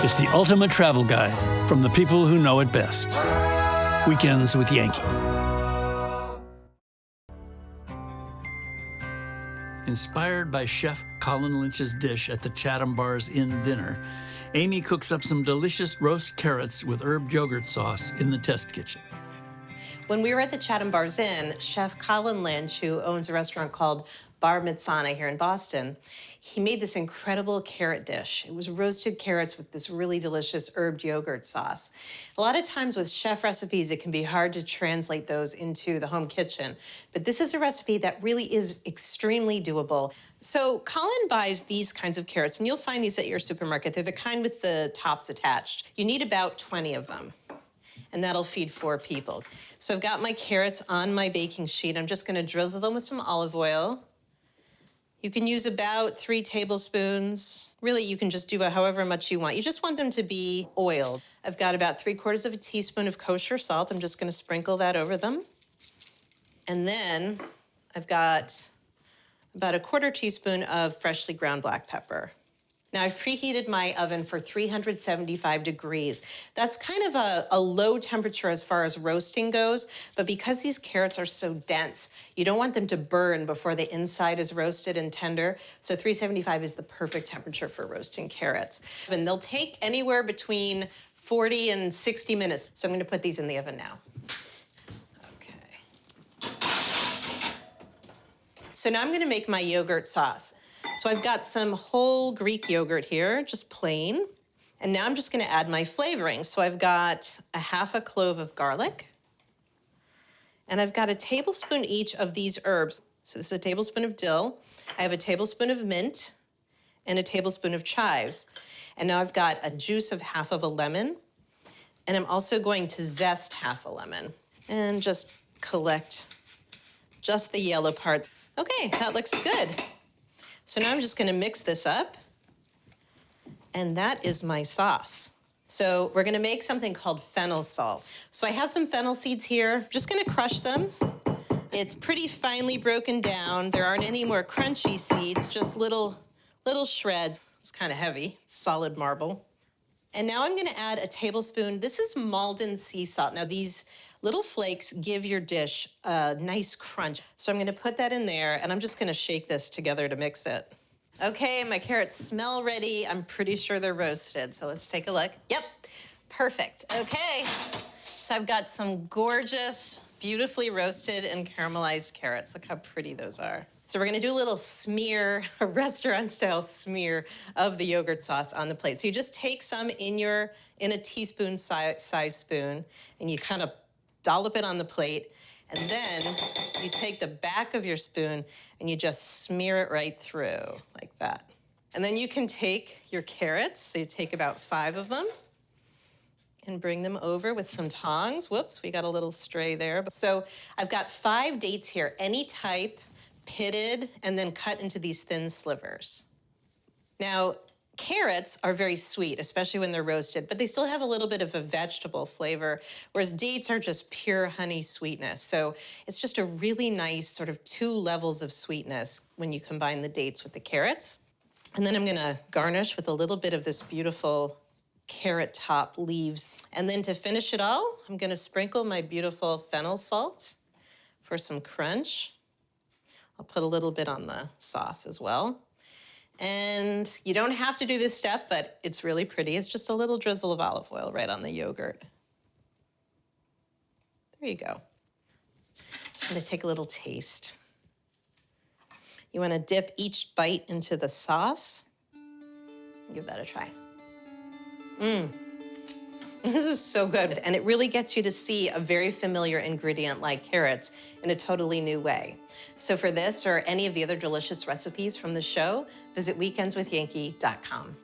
It's the ultimate travel guide from the people who know it best. Weekends with Yankee. Inspired by Chef Colin Lynch's dish at the Chatham Bar's Inn dinner, Amy cooks up some delicious roast carrots with herb yogurt sauce in the test kitchen. When we were at the Chatham Bar's Inn, Chef Colin Lynch, who owns a restaurant called Bar Mitzana here in Boston, he made this incredible carrot dish. It was roasted carrots with this really delicious herb yogurt sauce. A lot of times with chef recipes, it can be hard to translate those into the home kitchen, but this is a recipe that really is extremely doable. So Colin buys these kinds of carrots, and you'll find these at your supermarket. They're the kind with the tops attached. You need about 20 of them, and that'll feed 4 people. So I've got my carrots on my baking sheet. I'm just gonna drizzle them with some olive oil. You can use about 3 tablespoons. Really, you can just do however much you want. You just want them to be oiled. I've got about 3/4 of a teaspoon of kosher salt. I'm just gonna sprinkle that over them. And then I've got about 1/4 teaspoon of freshly ground black pepper. Now, I've preheated my oven for 375 degrees. That's kind of a low temperature as far as roasting goes, but because these carrots are so dense, you don't want them to burn before the inside is roasted and tender. So 375 is the perfect temperature for roasting carrots. And they'll take anywhere between 40 and 60 minutes. So I'm gonna put these in the oven now. Okay. So now I'm gonna make my yogurt sauce. So I've got some whole Greek yogurt here, just plain. And now I'm just gonna add my flavoring. So I've got a 1/2 clove of garlic, and I've got 1 tablespoon each of these herbs. So this is a tablespoon of dill. I have a tablespoon of mint and a tablespoon of chives. And now I've got a juice of 1/2 of a lemon, and I'm also going to zest 1/2 a lemon and just collect just the yellow part. Okay, that looks good. So now I'm just gonna mix this up, and that is my sauce. So we're gonna make something called fennel salt. So I have some fennel seeds here, just gonna crush them. It's pretty finely broken down. There aren't any more crunchy seeds, just little shreds. It's kind of heavy, it's solid marble. And now I'm gonna add a tablespoon. This is Malden sea salt. Now these little flakes give your dish a nice crunch. So I'm gonna put that in there, and I'm just gonna shake this together to mix it. Okay, my carrots smell ready. I'm pretty sure they're roasted, so let's take a look. Yep, perfect, okay. So I've got some gorgeous, beautifully roasted and caramelized carrots. Look how pretty those are. So we're gonna do a little smear, a restaurant-style smear of the yogurt sauce on the plate. So you just take some in a teaspoon size spoon, and you kind of dollop it on the plate, and then you take the back of your spoon and you just smear it right through like that. And then you can take your carrots, so you take about 5 of them, and bring them over with some tongs. Whoops, we got a little stray there. So I've got 5 dates here, any type, pitted, and then cut into these thin slivers. Now, carrots are very sweet, especially when they're roasted, but they still have a little bit of a vegetable flavor, whereas dates are just pure honey sweetness. So it's just a really nice sort of 2 levels of sweetness when you combine the dates with the carrots. And then I'm gonna garnish with a little bit of this beautiful carrot top leaves. And then to finish it all, I'm gonna sprinkle my beautiful fennel salt for some crunch. I'll put a little bit on the sauce as well. And you don't have to do this step, but it's really pretty. It's just a little drizzle of olive oil right on the yogurt. There you go. So I'm gonna take a little taste. You wanna dip each bite into the sauce. Give that a try. This is so good, and it really gets you to see a very familiar ingredient like carrots in a totally new way. So for this or any of the other delicious recipes from the show, visit weekendswithyankee.com.